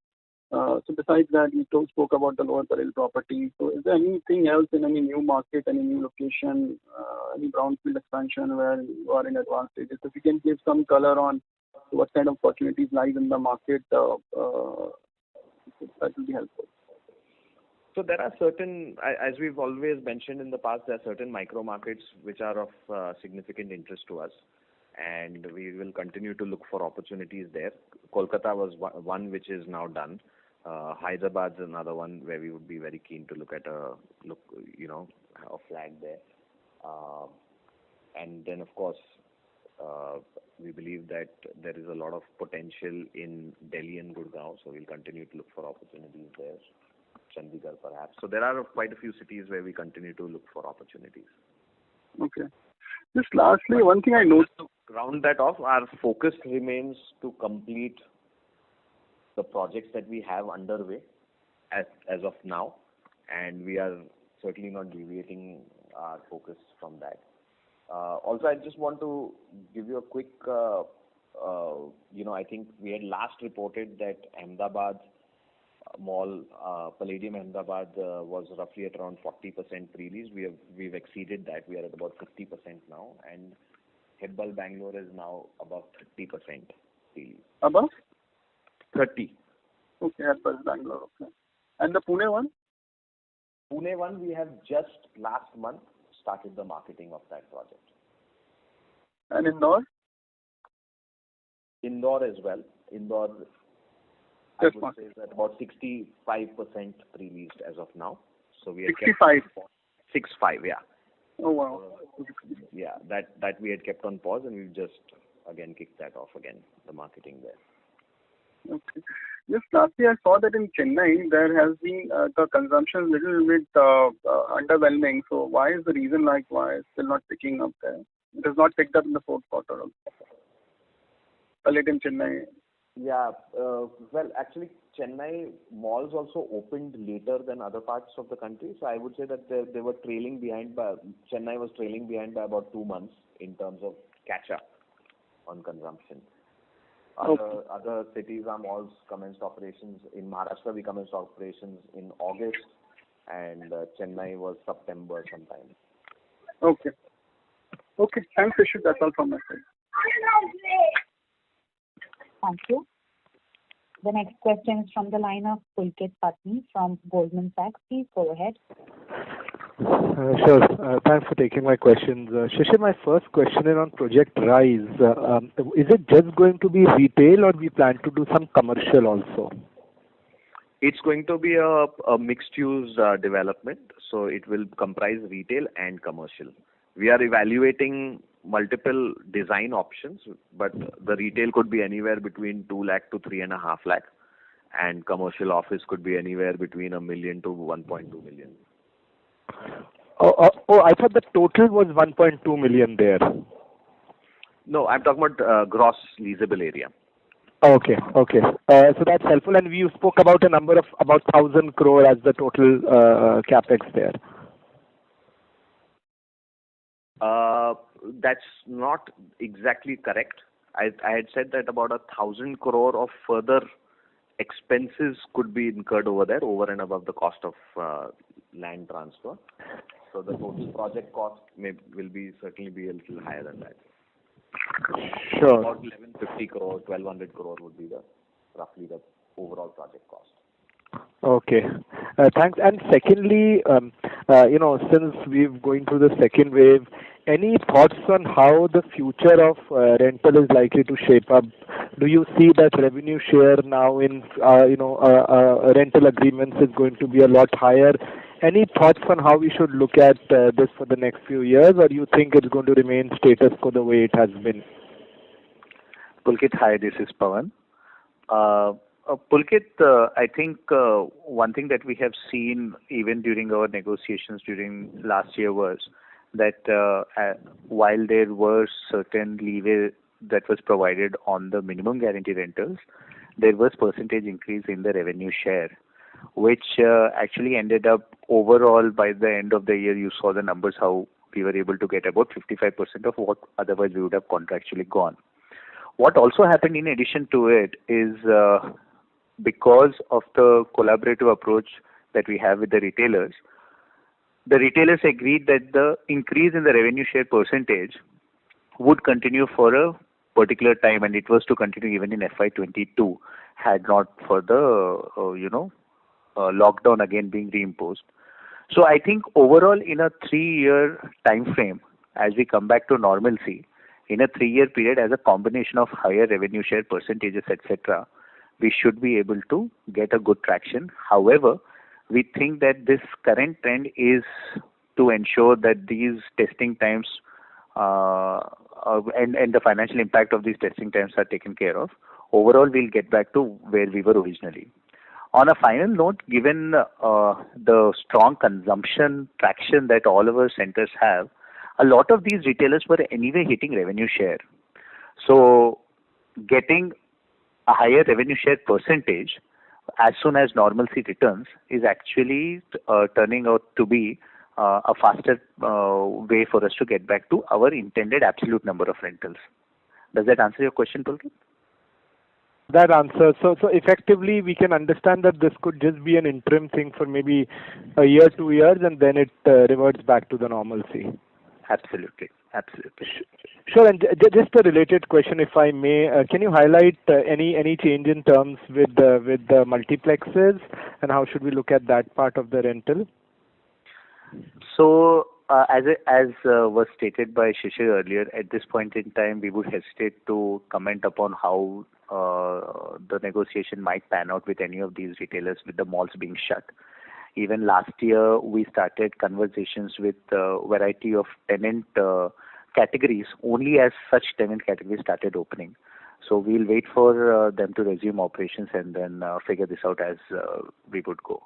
So besides that, you spoke about the Lower Parel property. So is there anything else in any new market, any new location, any brownfield expansion where you are in advanced stages? If you can give some color on what kind of opportunities lies in the market, that will be helpful.
So there are certain, as we've always mentioned in the past, there are certain micro markets which are of significant interest to us, and we will continue to look for opportunities there. Kolkata was one which is now done. Hyderabad is another one where we would be very keen to look at a flag there. And then, of course, we believe that there is a lot of potential in Delhi and Gurgaon, so we'll continue to look for opportunities there. Chandigarh, perhaps. So there are quite a few cities where we continue to look for opportunities.
Okay. Just lastly, one thing I noticed.
To round that off, our focus remains to complete the projects that we have underway as of now, and we are certainly not deviating our focus from that. Also, I just want to give you a quick, I think we had last reported that Ahmedabad Mall, Palladium Ahmedabad, was roughly at around 40% pre-leased. We've exceeded that. We are at about 50% now, and Hebbal Bangalore is now above 30% pre-leased.
Above?
30.
Okay, Hebbal Bangalore. Okay. And the Pune one?
Pune one, we have just last month started the marketing of that project.
And Indore?
Indore as well. Indore, I would say, is at about 65% pre-leased as of now. So we have
65?
65, yeah.
Oh, wow.
Yeah, that we had kept on pause, and we've just, again, kicked that off again, the marketing there.
Okay. Just lastly, I saw that in Chennai, there has been the consumption little bit underwhelming. So why is the reason why it's still not picking up there? It has not picked up in the fourth quarter also. Palladium Chennai.
Yeah, well, actually, Chennai malls also opened later than other parts of the country. So I would say that they were trailing behind Chennai was trailing behind by about 2 months in terms of catch up on consumption. Other cities, our malls commenced operations. In Maharashtra, we commenced operations in August, and Chennai was September sometime.
Okay. Okay, thanks, Rishit. That's all from my side.
Thank you. The next question is from the line of Pulkit Patni from Goldman Sachs. Please go ahead.
Sure. Thanks for taking my questions. Shishir, my first question is on Project Rise. Is it just going to be retail, or we plan to do some commercial also?
It's going to be a mixed-use development, so it will comprise retail and commercial. We are evaluating multiple design options, but the retail could be anywhere between 2 lakh to 3.5 lakh, and commercial office could be anywhere between 1 million to 1.2 million.
I thought the total was 1.2 million there.
No, I'm talking about gross leasable area.
Okay. So that's helpful. And you spoke about a number of about 1,000 crore as the total capex there.
That's not exactly correct. I had said that about 1,000 crore of further expenses could be incurred over there, over and above the cost of land transfer. So the total project cost will certainly be a little higher than that.
Sure.
About 1,150 crore, 1,200 crore would be roughly the overall project cost.
Okay. Thanks. And secondly, since we're going through the second wave, any thoughts on how the future of rental is likely to shape up? Do you see that revenue share now in rental agreements is going to be a lot higher? Any thoughts on how we should look at this for the next few years, or do you think it's going to remain status quo the way it has been?
Pulkit, hi, this is Pawan. Pulkit, I think one thing that we have seen even during our negotiations during last year was that while there were certain leeway that was provided on the minimum guarantee rentals, there was percentage increase in the revenue share, which actually ended up overall by the end of the year, you saw the numbers, how we were able to get about 55% of what otherwise we would have contractually gone. What also happened in addition to it is because of the collaborative approach that we have with the retailers agreed that the increase in the revenue share percentage would continue for a particular time, and it was to continue even in FY22 had not for the lockdown again being reimposed. So I think overall in a 3-year time frame, as we come back to normalcy, in a 3-year period, as a combination of higher revenue share percentages, etc., we should be able to get a good traction. However, we think that this current trend is to ensure that these testing times and the financial impact of these testing times are taken care of, overall we'll get back to where we were originally. On a final note, given the strong consumption traction that all of our centers have, a lot of these retailers were anyway hitting revenue share. So getting a higher revenue share percentage as soon as normalcy returns is actually turning out to be a faster way for us to get back to our intended absolute number of rentals. Does that answer your question, Pulkit?
That answers. So effectively, we can understand that this could just be an interim thing for maybe a year, 2 years, and then it reverts back to the normalcy.
Absolutely.
Sure. And just a related question, if I may, can you highlight any change in terms with the multiplexes, and how should we look at that part of the rental?
So, as was stated by Shishir earlier, at this point in time, we would hesitate to comment upon how the negotiation might pan out with any of these retailers with the malls being shut. Even last year, we started conversations with a variety of tenant categories, only as such tenant categories started opening. So we'll wait for them to resume operations and then figure this out as we would go.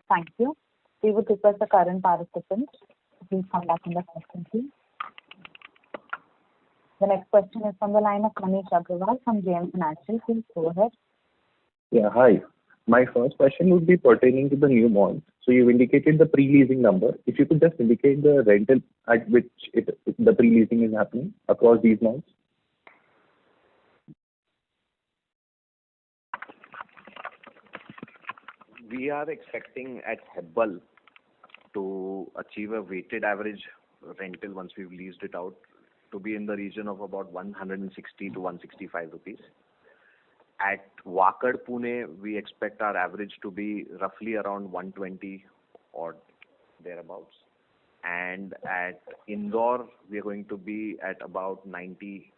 Thank you. We would request the current participants to please come back in the question queue. The next question is from the line of Manish Agrawal from JM Financial. Please go ahead.
Yeah, hi. My first question would be pertaining to the new malls. So you've indicated the pre-leasing number. If you could just indicate the rental at which the pre-leasing is happening across these malls.
We are expecting at Hebbal to achieve a weighted average rental once we've leased it out to be in the region of about 160 to 165 rupees. At Wakad, Pune, we expect our average to be roughly around 120 or thereabouts. And at Indore, we are going to be at about 90,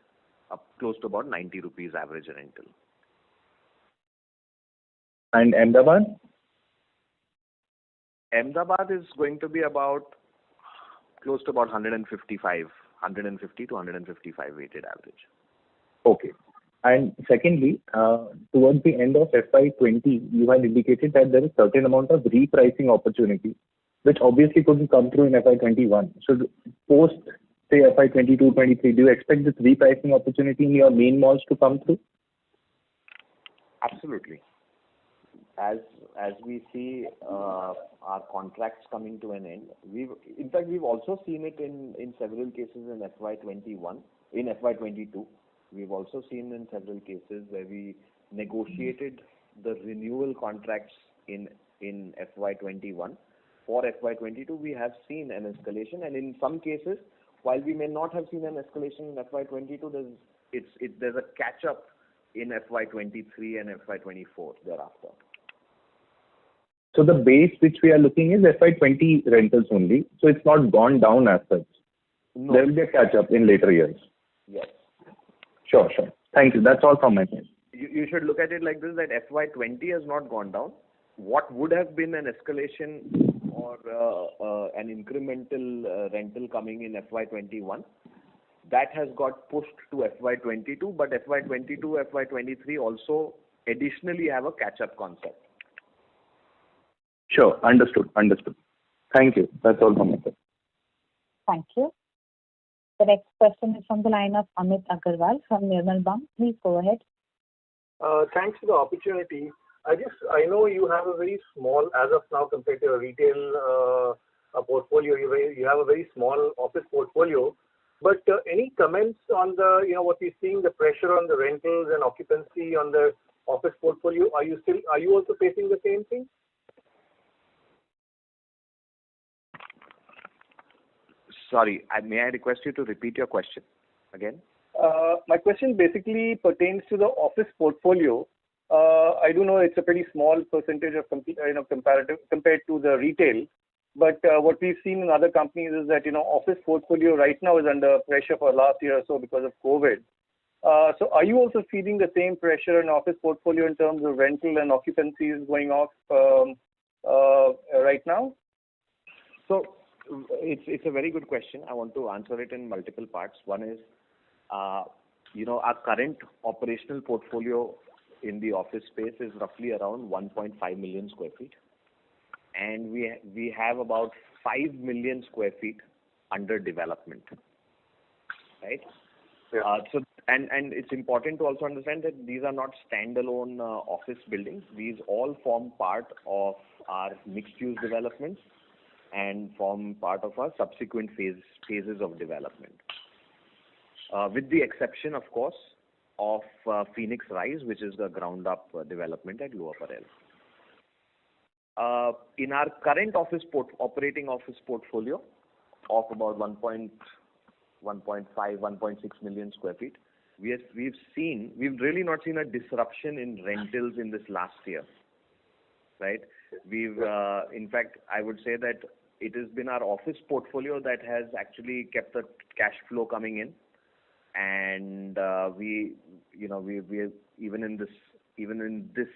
close to about 90 rupees average rental.
And Ahmedabad?
Ahmedabad is going to be about close to about 150 to 155 weighted average.
Okay. And secondly, towards the end of FY20, you had indicated that there is a certain amount of repricing opportunity, which obviously couldn't come through in FY21. So post, say, FY22, 23, do you expect this repricing opportunity in your main malls to come through?
Absolutely. As we see our contracts coming to an end, we've also seen it in several cases in FY21, in FY22. We've also seen in several cases where we negotiated the renewal contracts in FY21. For FY22, we have seen an escalation, and in some cases, while we may not have seen an escalation in FY22, there's a catch up in FY23 and FY24 thereafter.
So the base which we are looking is FY20 rentals only. So it's not gone down as such.
No.
There will be a catch up in later years.
Yes.
Sure. Thank you. That's all from my side.
You should look at it like this, that FY20 has not gone down. What would have been an escalation or an incremental rental coming in FY21, that has got pushed to FY22, but FY22, FY23 also additionally have a catch-up concept.
Sure. Understood. Thank you. That's all from my side.
Thank you. The next question is from the line of Amit Agarwal from Nirmal Bang. Please go ahead.
Thanks for the opportunity. I know you have a very small, as of now, compared to a retail portfolio, you have a very small office portfolio. But any comments on what we're seeing, the pressure on the rentals and occupancy on the office portfolio? Are you also facing the same thing?
Sorry, may I request you to repeat your question again?
My question basically pertains to the office portfolio. I do know it's a pretty small percentage of comparative compared to the retail, but what we've seen in other companies is that office portfolio right now is under pressure for last year or so because of COVID. So are you also feeling the same pressure in office portfolio in terms of rental and occupancies going off right now?
So It's a very good question. I want to answer it in multiple parts. One is, our current operational portfolio in the office space is roughly around 1.5 million square feet, and we have about 5 million square feet under development, right?
Yeah.
And it's important to also understand that these are not standalone office buildings. These all form part of our mixed-use developments and form part of our subsequent phases of development. With the exception, of course, of Phoenix Rise, which is the ground-up development at Lower Parel. In our current operating office portfolio of about 1.5, 1.6 million square feet, we've really not seen a disruption in rentals in this last year, right? We've, in fact, I would say that it has been our office portfolio that has actually kept the cash flow coming in, and we even in this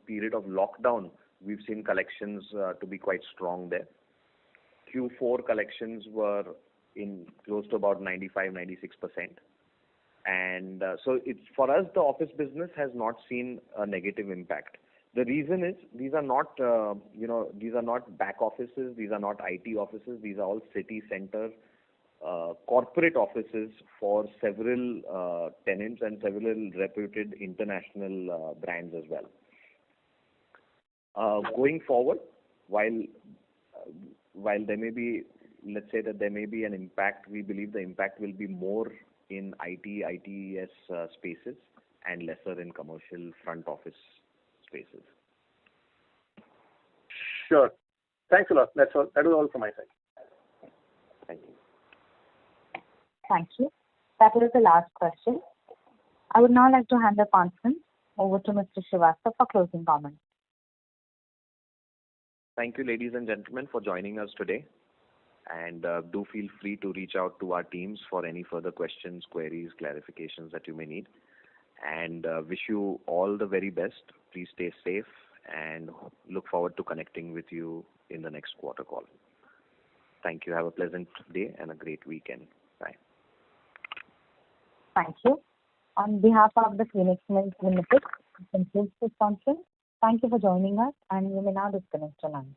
period of lockdown, we've seen collections to be quite strong there. Q4 collections were in close to about 95-96%. And so it's, for us, the office business has not seen a negative impact. The reason is these are not back offices, these are not IT offices, these are all city center corporate offices for several tenants and several reputed international brands as well. Going forward, while there may be, let's say that there may be an impact, we believe the impact will be more in ITES spaces and lesser in commercial front office spaces.
Sure. Thanks a lot. That's all. That was all from my side.
Thank you.
Thank you. That was the last question. I would now like to hand the conference over to Mr. Srivastava for closing comments.
Thank you, ladies and gentlemen, for joining us today. And do feel free to reach out to our teams for any further questions, queries, clarifications that you may need. And wish you all the very best. Please stay safe and look forward to connecting with you in the next quarter call. Thank you. Have a pleasant day and a great weekend. Bye.
Thank you. On behalf of the Phoenix Mills Limited, this concludes this conference. Thank you for joining us, and you may now disconnect your line.